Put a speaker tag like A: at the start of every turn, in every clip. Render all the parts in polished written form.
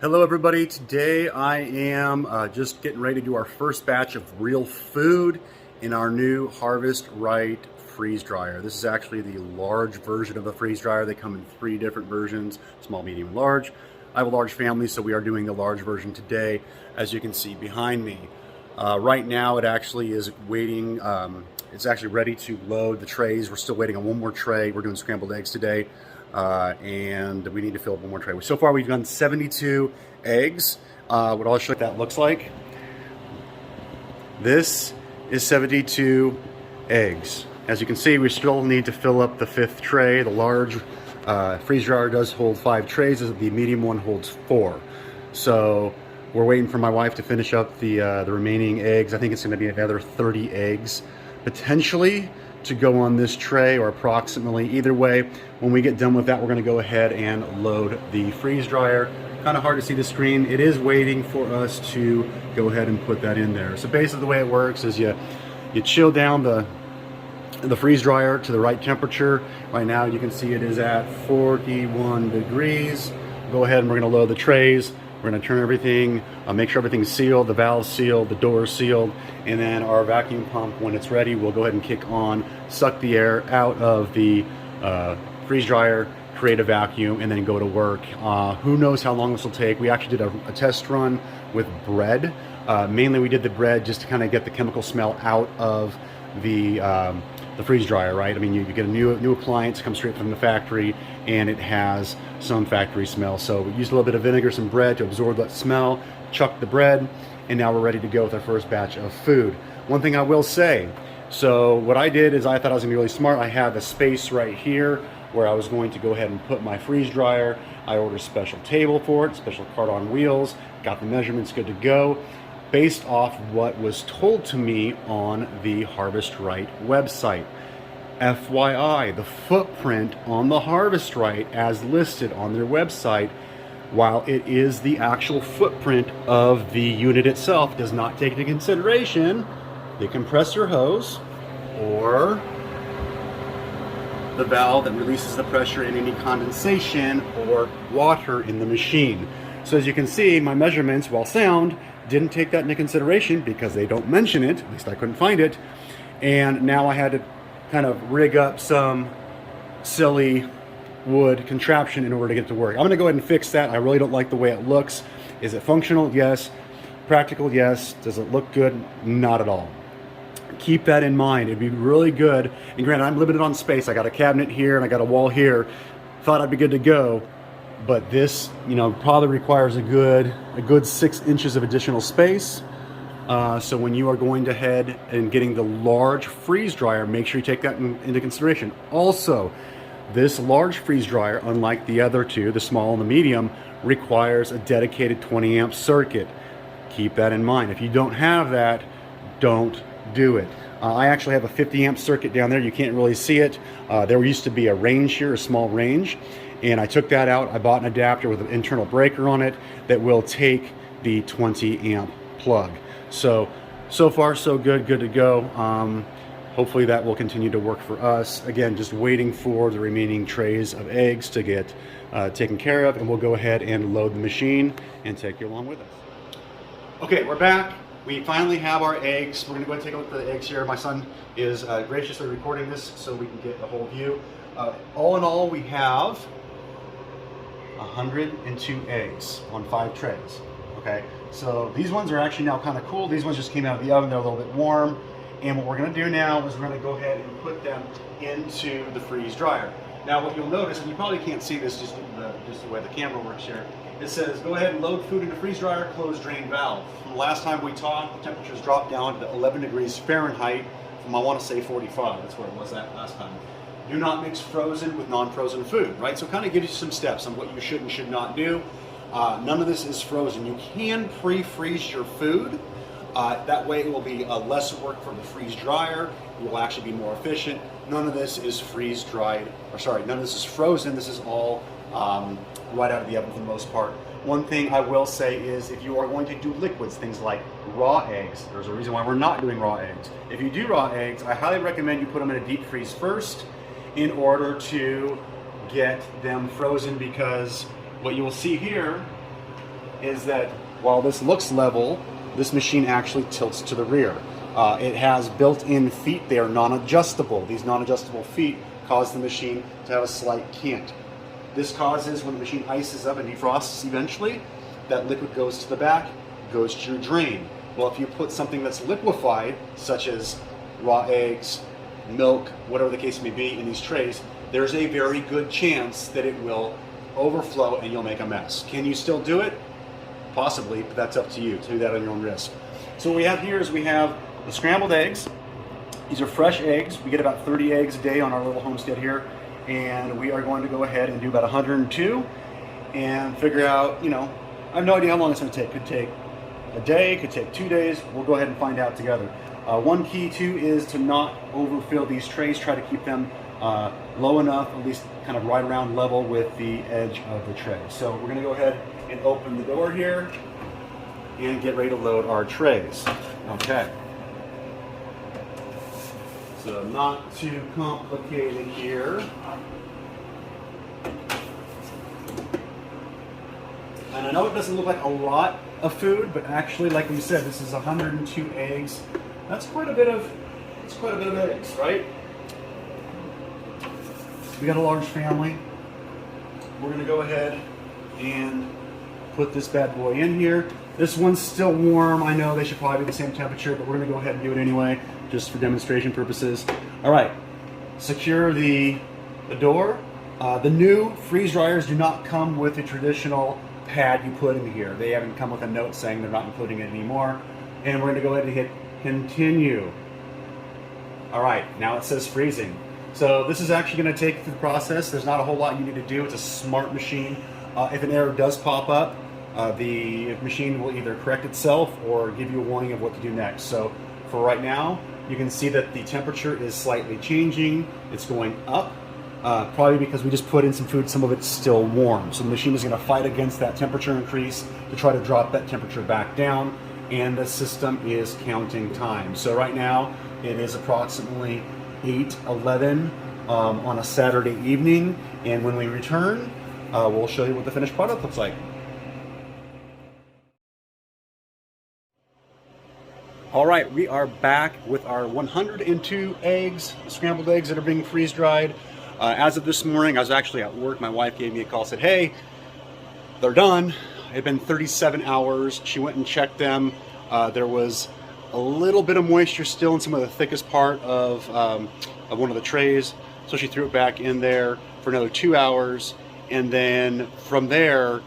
A: Hello everybody, today I am just getting ready to do our first batch of real food in our new Harvest Right freeze dryer. This is actually the large version of the freeze dryer. They come in 3 different versions, small, medium, and large. I have a large family, so we are doing the large version today, as you can see behind me. Right now it actually is waiting, it's actually ready to load the trays. We're still waiting on one more tray. We're doing scrambled eggs today. And we need to fill up one more tray. So far we've done 72 eggs. What I'll show you what that looks like. This is 72 eggs. As you can see, we still need to fill up the 5th tray. The large freeze dryer does hold 5 trays. The medium one holds 4. So we're waiting for my wife to finish up the remaining eggs. I think it's going to be another 30 eggs potentially to go on this tray, or approximately. Either way, when we get done with that, we're going to go ahead and load the freeze dryer. Kind of hard to see the screen. It is waiting for us to go ahead and put that in there. So basically the way it works is you chill down the freeze dryer to the right temperature. Right now you can see it is at 41 degrees. Go ahead and we're going to load the trays. We're going to turn everything, make sure everything's sealed, the valve's sealed, the door's sealed, and then our vacuum pump, when it's ready, we'll go ahead and kick on, suck the air out of the freeze dryer, create a vacuum, and then go to work. Who knows how long this will take. We actually did a test run with bread. Mainly we did the bread just to kind of get the chemical smell out of the freeze dryer, right? I mean, you get a new appliance, comes straight from the factory, and it has some factory smell. So we used a little bit of vinegar, some bread to absorb that smell, chucked the bread, and now we're ready to go with our first batch of food. One thing I will say, so what I did is I thought I was gonna be really smart. I had the space right here where I was going to go ahead and put my freeze dryer. I ordered a special table for it, special cart on wheels, got the measurements good to go, based off what was told to me on the Harvest Right website. FYI, the footprint on the Harvest Right as listed on their website, while it is the actual footprint of the unit itself, does not take into consideration the compressor hose or the valve that releases the pressure in any condensation or water in the machine. So as you can see, my measurements, while sound, didn't take that into consideration because they don't mention it. At least I couldn't find it. And now I had to kind of rig up some silly wood contraption in order to get it to work. I'm going to go ahead and fix that. I really don't like the way it looks. Is it functional? Yes. Practical? Yes. Does it look good? Not at all. Keep that in mind. It'd be really good. And granted, I'm limited on space. I got a cabinet here and I got a wall here. Thought I'd be good to go. But this, probably requires a good 6 inches of additional space. So when you are going ahead and getting the large freeze dryer, make sure you take that into consideration. Also, this large freeze dryer, unlike the other two, the small and the medium, requires a dedicated 20 amp circuit. Keep that in mind. If you don't have that, don't do it. I actually have a 50 amp circuit down there. You can't really see it. There used to be a range here, a small range. And I took that out. I bought an adapter with an internal breaker on it that will take the 20 amp plug. So far so good to go. Hopefully that will continue to work for us. Again, just waiting for the remaining trays of eggs to get taken care of, and we'll go ahead and load the machine and take you along with us. Okay, we're back. We finally have our eggs. We're gonna go ahead and take a look at the eggs here. My son is graciously recording this so we can get the whole view. All in all, we have 102 eggs on 5 trays. Okay, so these ones are actually now kind of cool. These ones just came out of the oven. They're a little bit warm. And what we're going to do now is we're going to go ahead and put them into the freeze dryer. Now what you'll notice, and you probably can't see this just the way the camera works here, it says go ahead and load food into freeze dryer, close drain valve. From the last time we talked, the temperatures dropped down to 11 degrees Fahrenheit from, I want to say, 45. That's where it was at last time. Do not mix frozen with non-frozen food, right? So it kind of gives you some steps on what you should and should not do. None of this is frozen. You can pre-freeze your food. That way it will be less work for the freeze dryer. It will actually be more efficient. None of this is none of this is frozen. This is all right out of the oven for the most part. One thing I will say is if you are going to do liquids, things like raw eggs, there's a reason why we're not doing raw eggs. If you do raw eggs, I highly recommend you put them in a deep freeze first in order to get them frozen, because what you will see here is that while this looks level, this machine actually tilts to the rear. It has built-in feet. They are non-adjustable. These non-adjustable feet cause the machine to have a slight cant. This causes, when the machine ices up and defrosts eventually, that liquid goes to the back, goes to your drain. Well, if you put something that's liquefied, such as raw eggs, milk, whatever the case may be, in these trays, there's a very good chance that it will overflow and you'll make a mess. Can you still do it? Possibly, but that's up to you to do that on your own risk. So what we have here is we have the scrambled eggs. These are fresh eggs. We get about 30 eggs a day on our little homestead here, and we are going to go ahead and do about 102 and figure out, you know, I have no idea how long it's going to take. Could take a day, could take 2 days. We'll go ahead and find out together. One key too is to not overfill these trays. Try to keep them low enough, at least kind of right around level with the edge of the tray. So we're going to go ahead and open the door here and get ready to load our trays. Okay. So not too complicated here. And I know it doesn't look like a lot of food, but actually, like we said, this is 102 eggs. That's quite a bit of eggs, right? We got a large family. We're gonna go ahead and put this bad boy in here. This one's still warm. I know they should probably be the same temperature, but we're gonna go ahead and do it anyway, just for demonstration purposes. All right, secure the door. The new freeze dryers do not come with a traditional pad you put in here. They haven't come with a note saying they're not including it anymore. And we're gonna go ahead and hit continue. All right, now it says freezing. So this is actually gonna take through the process. There's not a whole lot you need to do. It's a smart machine. If an error does pop up, the machine will either correct itself or give you a warning of what to do next. So for right now, you can see that the temperature is slightly changing. It's going up. Probably because we just put in some food, some of it's still warm. So the machine is going to fight against that temperature increase to try to drop that temperature back down, and the system is counting time. So right now it is approximately 8:11 on a Saturday evening, and when we return, we'll show you what the finished product looks like. All right, we are back with our 102 eggs, scrambled eggs that are being freeze dried. As of this morning, I was actually at work. My wife gave me a call, said, hey, they're done. It had been 37 hours. She went and checked them. There was a little bit of moisture still in some of the thickest part of one of the trays. So she threw it back in there for another 2 hours. And then from there,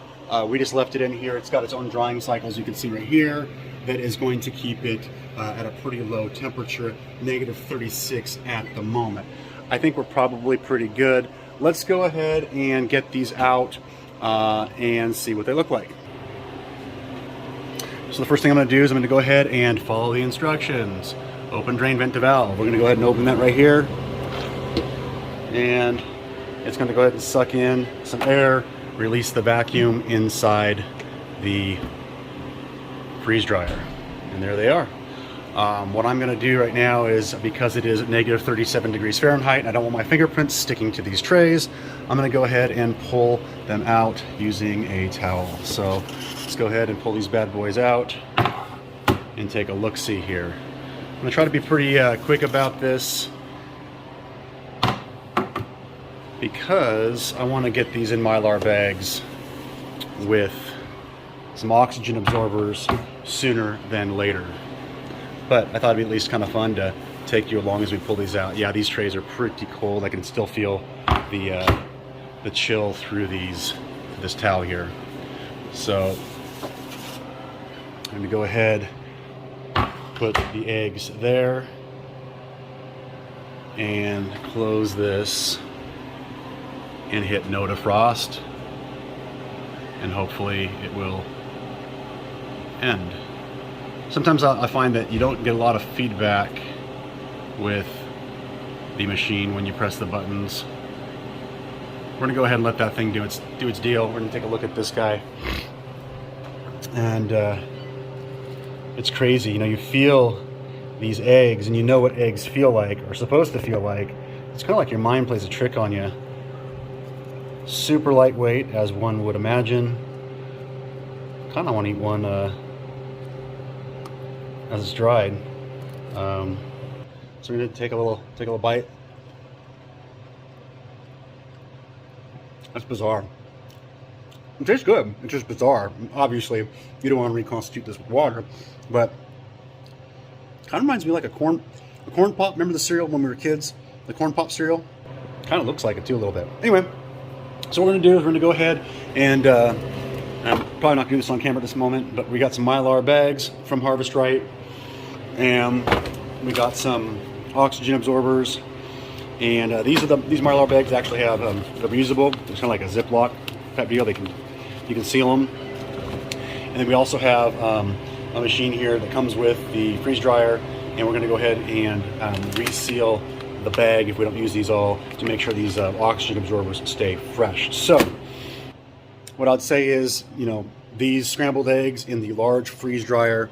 A: we just left it in here. It's got its own drying cycle, as you can see right here, that is going to keep it at a pretty low temperature, -36 at the moment. I think we're probably pretty good. Let's go ahead and get these out and see what they look like. So the first thing I'm gonna do is I'm gonna go ahead and follow the instructions. Open drain vent to valve. We're gonna go ahead and open that right here. And it's gonna go ahead and suck in some air, release the vacuum inside the freeze dryer. And there they are. What I'm going to do right now is, because it is -37 degrees Fahrenheit and I don't want my fingerprints sticking to these trays, I'm going to go ahead and pull them out using a towel. So let's go ahead and pull these bad boys out and take a look-see here. I'm going to try to be pretty quick about this because I want to get these in Mylar bags with some oxygen absorbers sooner than later. But I thought it'd be at least kind of fun to take you along as we pull these out. Yeah, these trays are pretty cold. I can still feel the chill through this towel here. So I'm going to go ahead, put the eggs there, and close this and hit no defrost, and hopefully it will end. Sometimes I find that you don't get a lot of feedback with the machine when you press the buttons. We're gonna go ahead and let that thing do its deal. We're gonna take a look at this guy, and it's crazy. You know, you feel these eggs, and you know what eggs feel like, or supposed to feel like. It's kind of like your mind plays a trick on you. Super lightweight, as one would imagine. Kind kind of want to eat one as it's dried. So we're gonna take a little bite. That's bizarre. It tastes good. It's just bizarre. Obviously, you don't want to reconstitute this with water, but kind of reminds me like a corn pop. Remember the cereal when we were kids? The corn pop cereal. Kind of looks like it too a little bit. Anyway, so what we're gonna do is we're gonna go ahead and I'm probably not gonna do this on camera at this moment, but we got some Mylar bags from Harvest Right, and we got some oxygen absorbers. And these Mylar bags actually have they're reusable. It's kind of like a Ziploc type deal. You can seal them. And then we also have a machine here that comes with the freeze dryer, and we're going to go ahead and reseal the bag if we don't use these all to make sure these oxygen absorbers stay fresh. So what I'd say is, you know, these scrambled eggs in the large freeze dryer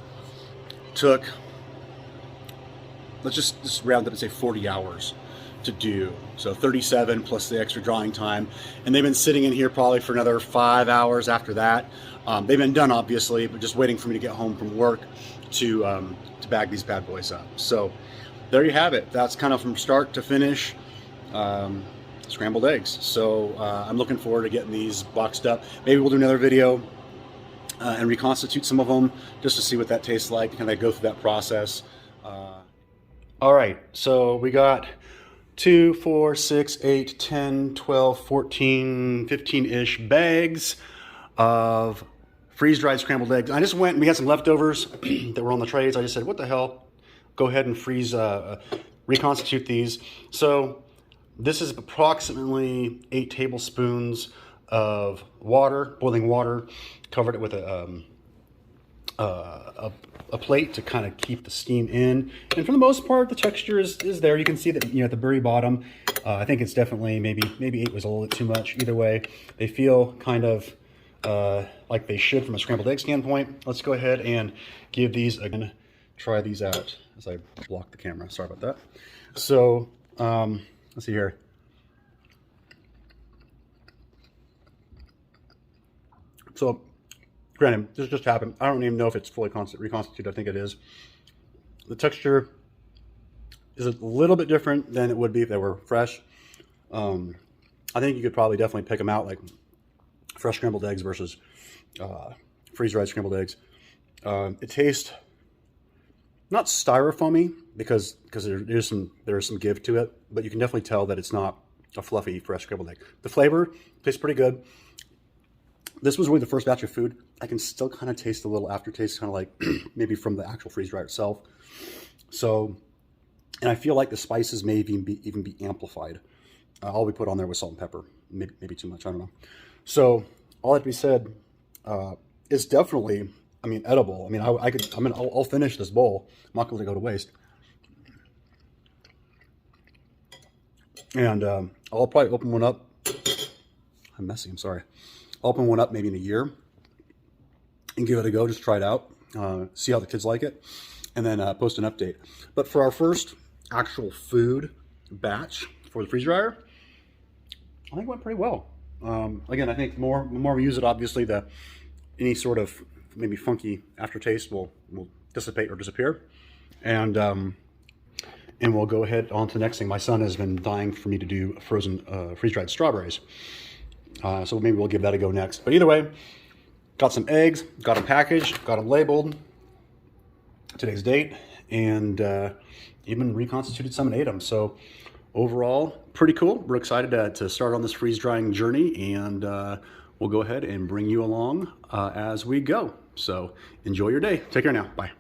A: took, let's just round up and say 40 hours to do. So 37 plus the extra drying time, and they've been sitting in here probably for another 5 hours after that. They've been done obviously, but just waiting for me to get home from work to bag these bad boys up. So there you have it. That's kind of from start to finish scrambled eggs. So I'm looking forward to getting these boxed up. Maybe we'll do another video and reconstitute some of them just to see what that tastes like, kind of go through that process. All right, so we got 2, 4, 6, 8, 10, 12, 14, 15-ish bags of freeze-dried scrambled eggs. I just went and we had some leftovers that were on the trays. I just said, what the hell? Go ahead and reconstitute these. So this is approximately 8 tablespoons of water, boiling water. Covered it with a plate to kind of keep the steam in, and for the most part the texture is there. You can see that, you know, at the very bottom, I think it's definitely maybe 8 was a little bit too much. Either way, they feel kind of like they should from a scrambled egg standpoint. Let's go ahead and give these again, try these out as I block the camera. Sorry about that. So let's see here. So granted, this just happened. I don't even know if it's fully reconstituted. I think it is. The texture is a little bit different than it would be if they were fresh. I think you could probably definitely pick them out, like fresh scrambled eggs versus freeze-dried scrambled eggs. It tastes not styrofoamy because there is some give to it, but you can definitely tell that it's not a fluffy fresh scrambled egg. The flavor tastes pretty good. This was really the first batch of food. I can still kind of taste a little aftertaste, kind of like maybe from the actual freeze dryer itself. So, and I feel like the spices may even be amplified. All we put on there was salt and pepper, maybe too much, I don't know. So all that to be said, it's definitely, I mean, edible. I mean, I'll finish this bowl. I'm not going to go to waste. And I'll probably open one up. I'm messy, I'm sorry. I'll open one up maybe in a year and give it a go, just try it out, see how the kids like it, and then post an update. But for our first actual food batch for the freeze dryer, I think it went pretty well. Again, I think the more we use it, obviously, any sort of maybe funky aftertaste will dissipate or disappear. And we'll go ahead on to the next thing. My son has been dying for me to do frozen freeze-dried strawberries. So maybe we'll give that a go next. But either way, got some eggs, got them packaged, got them labeled, today's date, and even reconstituted some and ate them. So overall, pretty cool. We're excited to start on this freeze drying journey, and we'll go ahead and bring you along as we go. So enjoy your day. Take care now. Bye.